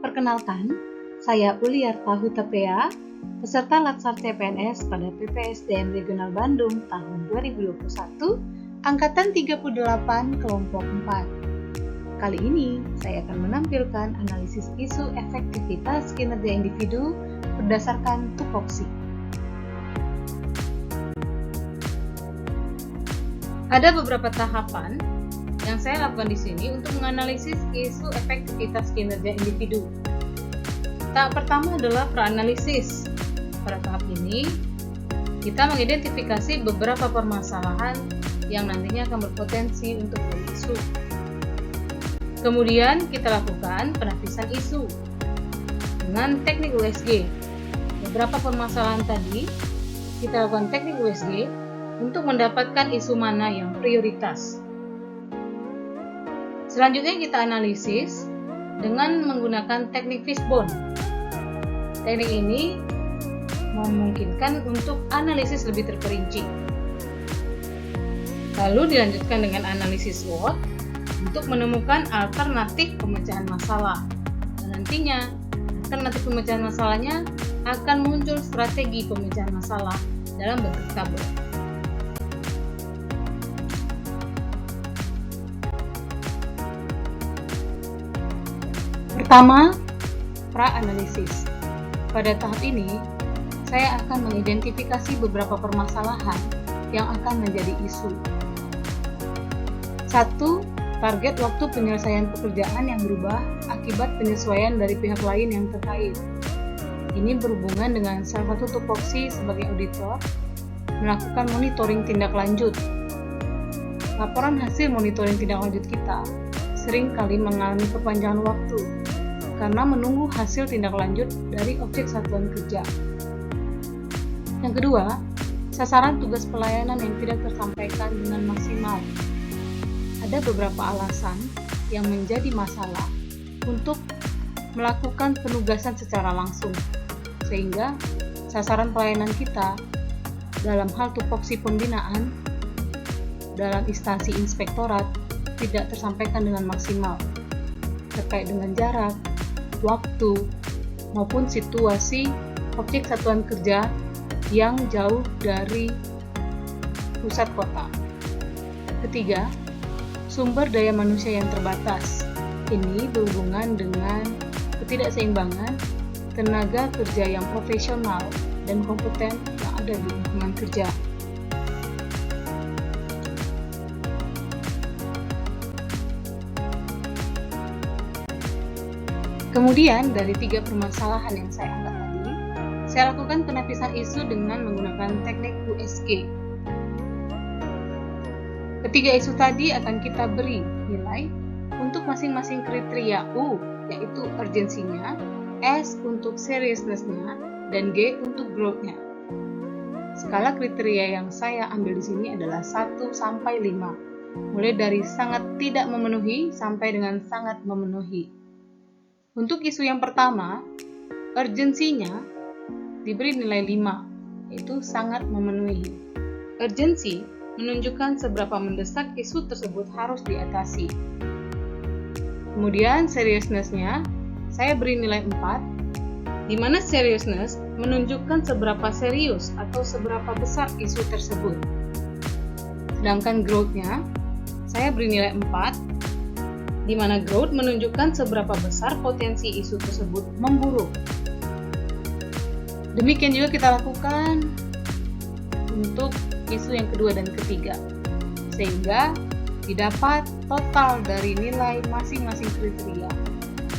Perkenalkan, saya Uliarta Hutapea, peserta Latsar CPNS pada PPSDM Regional Bandung tahun 2021, Angkatan 38, Kelompok 4. Kali ini, saya akan menampilkan analisis isu efektivitas kinerja individu berdasarkan tupoksi. Ada beberapa tahapan yang saya lakukan di sini untuk menganalisis isu efektivitas kinerja individu. Tahap pertama adalah praanalisis. Pada tahap ini, kita mengidentifikasi beberapa permasalahan yang nantinya akan berpotensi untuk menjadi isu. Kemudian kita lakukan penapisan isu dengan teknik USG. Beberapa permasalahan tadi kita lakukan teknik USG untuk mendapatkan isu mana yang prioritas. Selanjutnya kita analisis dengan menggunakan teknik fishbone. Teknik ini memungkinkan untuk analisis lebih terperinci. Lalu dilanjutkan dengan analisis SWOT untuk menemukan alternatif pemecahan masalah. Dan nantinya alternatif pemecahan masalahnya akan muncul strategi pemecahan masalah dalam bentuk tabel. Pertama, pra-analisis. Pada tahap ini, saya akan mengidentifikasi beberapa permasalahan yang akan menjadi isu. 1. Target waktu penyelesaian pekerjaan yang berubah akibat penyesuaian dari pihak lain yang terkait. Ini berhubungan dengan salah satu tupoksi sebagai auditor melakukan monitoring tindak lanjut. Laporan hasil monitoring tindak lanjut kita sering kali mengalami perpanjangan waktu karena menunggu hasil tindak lanjut dari objek satuan kerja. Yang kedua, sasaran tugas pelayanan yang tidak tersampaikan dengan maksimal. Ada beberapa alasan yang menjadi masalah untuk melakukan penugasan secara langsung, sehingga sasaran pelayanan kita dalam hal tupoksi pembinaan dalam instansi inspektorat tidak tersampaikan dengan maksimal, terkait dengan jarak, waktu, maupun situasi objek satuan kerja yang jauh dari pusat kota. Ketiga, sumber daya manusia yang terbatas. Ini berhubungan dengan ketidakseimbangan tenaga kerja yang profesional dan kompeten yang ada di lingkungan kerja. Kemudian, dari 3 permasalahan yang saya angkat tadi, saya lakukan penapisan isu dengan menggunakan teknik USG. Ketiga isu tadi akan kita beri nilai untuk masing-masing kriteria U, yaitu urgensinya, S untuk seriousness-nya, dan G untuk growth-nya. Skala kriteria yang saya ambil di sini adalah 1 sampai 5, mulai dari sangat tidak memenuhi sampai dengan sangat memenuhi. Untuk isu yang pertama, urgensinya diberi nilai 5, yaitu sangat memenuhi. Urgensi menunjukkan seberapa mendesak isu tersebut harus diatasi. Kemudian seriousness-nya, saya beri nilai 4, di mana seriousness menunjukkan seberapa serius atau seberapa besar isu tersebut. Sedangkan growth-nya, saya beri nilai 4, di mana growth menunjukkan seberapa besar potensi isu tersebut memburuk. Demikian juga kita lakukan untuk isu yang kedua dan ketiga, sehingga didapat total dari nilai masing-masing kriteria.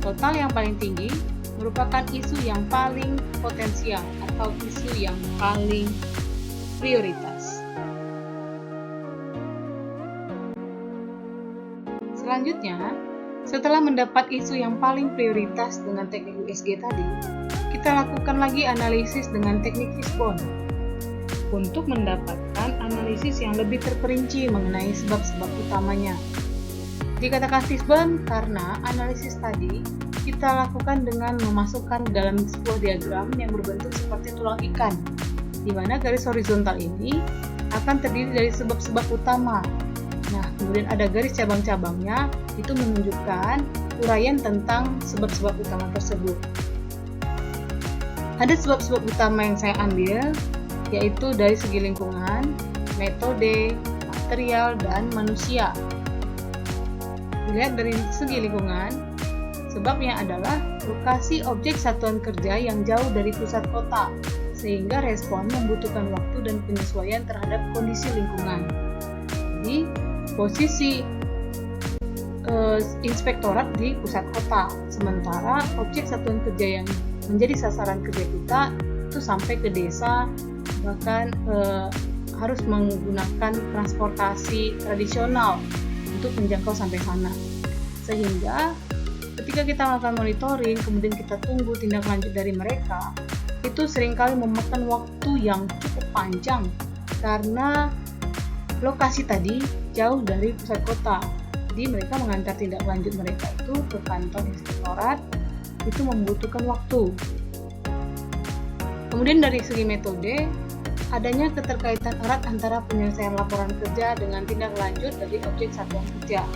Total yang paling tinggi merupakan isu yang paling potensial atau isu yang paling prioritas. Selanjutnya, setelah mendapat isu yang paling prioritas dengan teknik USG tadi, kita lakukan lagi analisis dengan teknik fishbone untuk mendapatkan analisis yang lebih terperinci mengenai sebab-sebab utamanya. Dikatakan fishbone karena analisis tadi kita lakukan dengan memasukkan dalam sebuah diagram yang berbentuk seperti tulang ikan, di mana garis horizontal ini akan terdiri dari sebab-sebab utama. Nah, kemudian ada garis cabang-cabangnya, itu menunjukkan uraian tentang sebab-sebab utama tersebut. Ada sebab-sebab utama yang saya ambil, yaitu dari segi lingkungan, metode, material, dan manusia. Dilihat dari segi lingkungan, sebabnya adalah lokasi objek satuan kerja yang jauh dari pusat kota, sehingga respon membutuhkan waktu dan penyesuaian terhadap kondisi lingkungan. Jadi, posisi inspektorat di pusat kota, sementara objek satuan kerja yang menjadi sasaran kerja kita itu sampai ke desa, bahkan harus menggunakan transportasi tradisional untuk menjangkau sampai sana. Sehingga ketika kita melakukan monitoring, kemudian kita tunggu tindak lanjut dari mereka, itu seringkali memakan waktu yang cukup panjang karena lokasi tadi jauh dari pusat kota. Jadi mereka mengantar tindak lanjut mereka itu ke kantor inspektorat, itu membutuhkan waktu. Kemudian dari segi metode, adanya keterkaitan erat antara penyelesaian laporan kerja dengan tindak lanjut dari objek satuan kerja.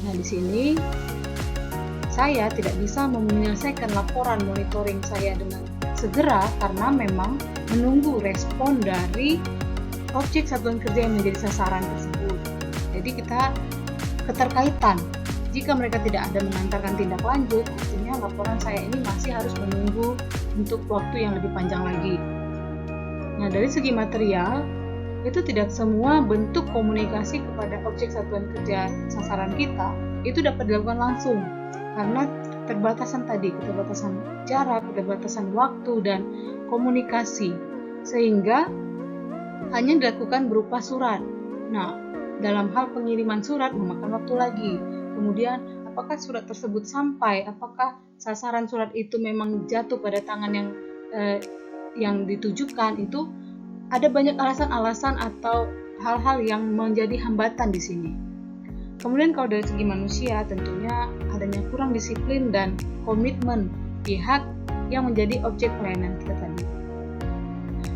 Nah, di sini saya tidak bisa menyelesaikan laporan monitoring saya dengan segera karena memang menunggu respon dari objek satuan kerja yang menjadi sasaran tersebut. Jadi kita keterkaitan. Jika mereka tidak ada mengantarkan tindak lanjut, artinya laporan saya ini masih harus menunggu untuk waktu yang lebih panjang lagi. Nah, dari segi material, itu tidak semua bentuk komunikasi kepada objek satuan kerja sasaran kita itu dapat dilakukan langsung karena keterbatasan tadi, keterbatasan jarak, keterbatasan waktu dan komunikasi, sehingga hanya dilakukan berupa surat. Nah, dalam hal pengiriman surat memakan waktu lagi. Kemudian, apakah surat tersebut sampai? Apakah sasaran surat itu memang jatuh pada tangan yang ditujukan? Itu ada banyak alasan-alasan atau hal-hal yang menjadi hambatan di sini. Kemudian kalau dari segi manusia, tentunya adanya kurang disiplin dan komitmen pihak yang menjadi objek pelayanan kita tadi.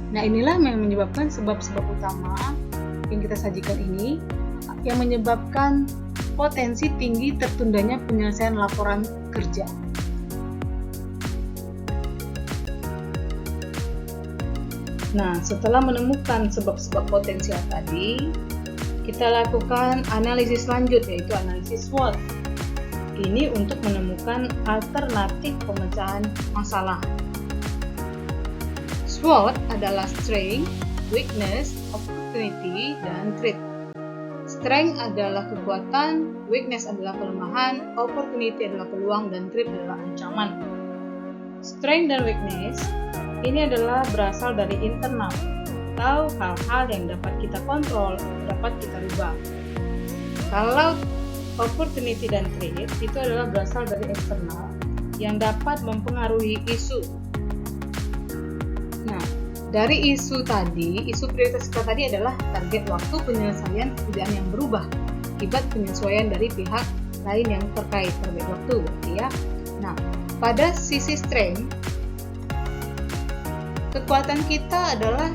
Nah, inilah yang menyebabkan sebab-sebab utama yang kita sajikan ini, yang menyebabkan potensi tinggi tertundanya penyelesaian laporan kerja. Nah, setelah menemukan sebab-sebab potensial tadi, kita lakukan analisis lanjut, yaitu analisis SWOT. Ini untuk menemukan alternatif pemecahan masalah. SWOT adalah strength, weakness, opportunity, dan threat. Strength adalah kekuatan, weakness adalah kelemahan, opportunity adalah peluang, dan threat adalah ancaman. Strength dan weakness ini adalah berasal dari internal atau hal-hal yang dapat kita kontrol, dapat kita rubah. Kalau opportunity dan threat itu adalah berasal dari eksternal yang dapat mempengaruhi isu. Nah, dari isu tadi, isu prioritas kita tadi adalah target waktu penyelesaian pekerjaan yang berubah akibat penyesuaian dari pihak lain yang terkait target waktu, ya. Nah, pada sisi strength, kekuatan kita adalah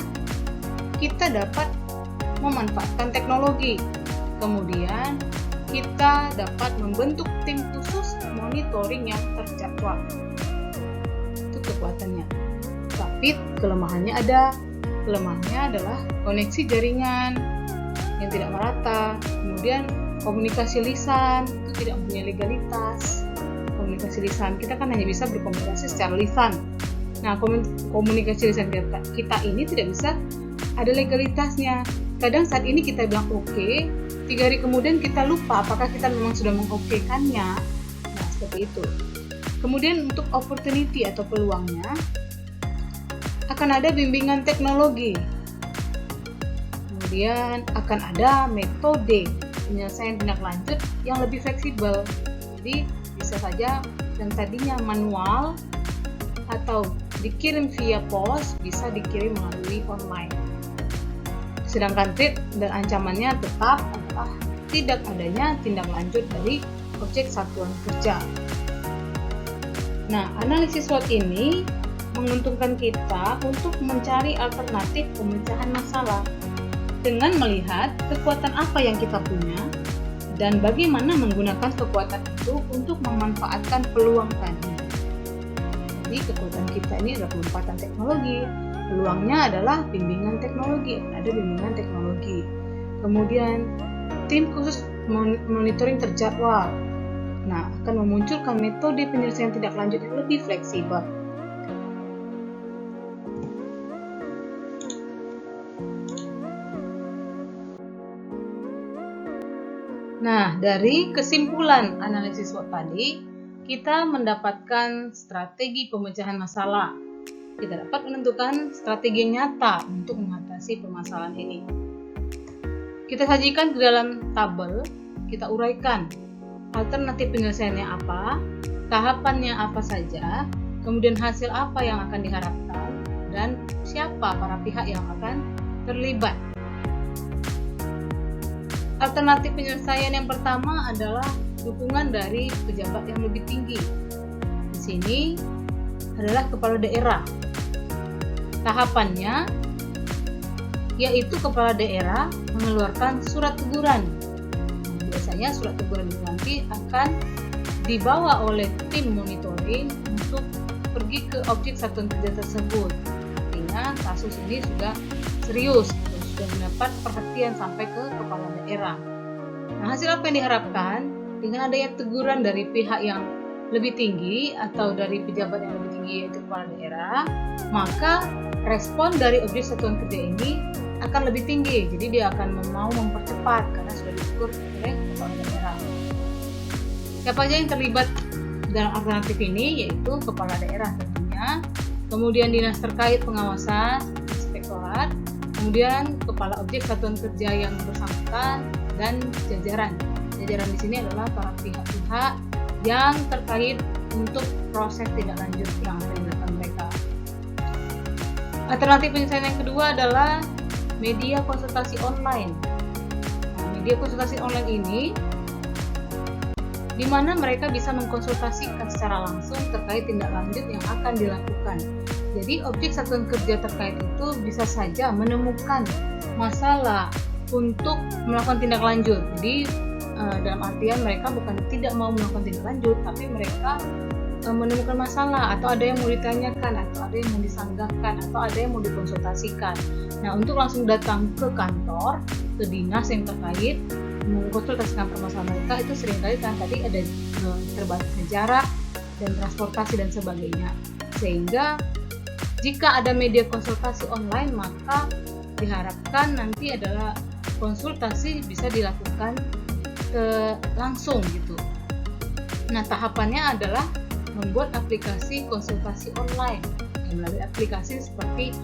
kita dapat memanfaatkan teknologi. Kemudian kita dapat membentuk tim khusus monitoring yang terjadwal. Itu kekuatannya. Tapi kelemahannya ada. Kelemahannya adalah koneksi jaringan yang tidak merata. Kemudian komunikasi lisan itu tidak punya legalitas. Komunikasi lisan kita kan hanya bisa berkomunikasi secara lisan. Nah, komunikasi lisan kita ini tidak bisa ada legalitasnya. Kadang saat ini kita bilang oke, 3 hari kemudian kita lupa apakah kita memang sudah mengokekannya. Nah, seperti itu. Kemudian untuk opportunity atau peluangnya, akan ada bimbingan teknologi. Kemudian akan ada metode penyelesaian tindak lanjut yang lebih fleksibel. Jadi bisa saja yang tadinya manual atau dikirim via pos bisa dikirim melalui online. Sedangkan threat dan ancamannya tetap adalah tidak adanya tindak lanjut dari objek satuan kerja. Nah, analisis SWOT ini menguntungkan kita untuk mencari alternatif pemecahan masalah dengan melihat kekuatan apa yang kita punya dan bagaimana menggunakan kekuatan itu untuk memanfaatkan peluang tadi. Jadi kekuatan kita ini adalah pemanfaatan teknologi, peluangnya adalah bimbingan teknologi, ada bimbingan teknologi. Kemudian tim khusus monitoring terjadwal, nah akan memunculkan metode penyelesaian tindak lanjut yang lebih fleksibel. Nah, dari kesimpulan analisis SWOT tadi, kita mendapatkan strategi pemecahan masalah. Kita dapat menentukan strategi yang nyata untuk mengatasi permasalahan ini. Kita sajikan ke dalam tabel, kita uraikan alternatif penyelesaiannya apa, tahapannya apa saja, kemudian hasil apa yang akan diharapkan, dan siapa para pihak yang akan terlibat. Alternatif penyelesaian yang pertama adalah dukungan dari pejabat yang lebih tinggi. Di sini adalah kepala daerah. Tahapannya yaitu kepala daerah mengeluarkan surat teguran. Biasanya surat teguran itu nanti akan dibawa oleh tim monitoring untuk pergi ke objek satuan kerja tersebut. Artinya kasus ini sudah serius, sudah mendapat perhatian sampai ke kepala daerah. Nah, hasil apa yang diharapkan dengan adanya teguran dari pihak yang lebih tinggi atau dari pejabat yang lebih tinggi yaitu kepala daerah, maka respon dari objek satuan kerja ini akan lebih tinggi. Jadi dia akan mau mempercepat karena sudah ditegur oleh kepala daerah. Siapa aja yang terlibat dalam alternatif ini yaitu kepala daerah tentunya, kemudian dinas terkait pengawasan, inspektorat, kemudian kepala objek satuan kerja yang bersangkutan dan jajaran. Jajaran di sini adalah para pihak-pihak yang terkait untuk proses tindak lanjut yang akan dilakukan mereka. Alternatif penyelesaian yang kedua adalah media konsultasi online. Nah, media konsultasi online ini di mana mereka bisa mengkonsultasikan secara langsung terkait tindak lanjut yang akan dilakukan. Jadi objek satuan kerja terkait itu bisa saja menemukan masalah untuk melakukan tindak lanjut. Jadi dalam artian mereka bukan tidak mau melakukan tindak lanjut, tapi mereka menemukan masalah atau ada yang mau ditanyakan atau ada yang mau disanggahkan atau ada yang mau dikonsultasikan. Nah, untuk langsung datang ke kantor, ke dinas yang terkait mengkonsultasikan permasalahan mereka itu seringkali kan tadi ada terbatasnya jarak dan transportasi dan sebagainya. Sehingga jika ada media konsultasi online, maka diharapkan nanti adalah konsultasi bisa dilakukan langsung gitu. Nah, tahapannya adalah membuat aplikasi konsultasi online melalui aplikasi seperti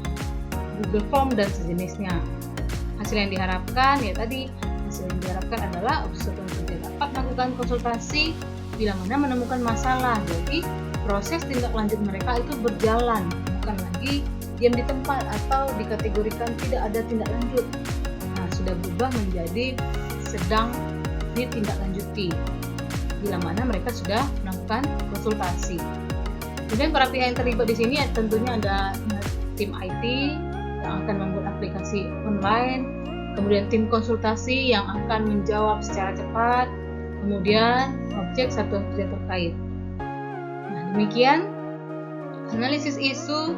Google Form dan sejenisnya. Hasil yang diharapkan adalah objek satuan kerja dapat melakukan konsultasi bila mana menemukan masalah. Jadi proses tindak lanjut mereka itu berjalan, bukan lagi diam di tempat atau dikategorikan tidak ada tindak lanjut. Nah, sudah berubah menjadi sedang ditindaklanjuti bila mana mereka sudah melakukan konsultasi. Kemudian para pihak yang terlibat di sini tentunya ada tim IT yang akan membuat aplikasi online, kemudian tim konsultasi yang akan menjawab secara cepat, kemudian objek satuan kerja terkait. Nah, demikian analisis isu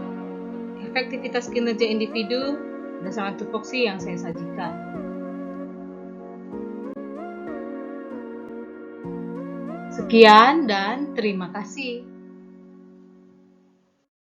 efektivitas kinerja individu berdasarkan tupoksi yang saya sajikan. Sekian dan terima kasih.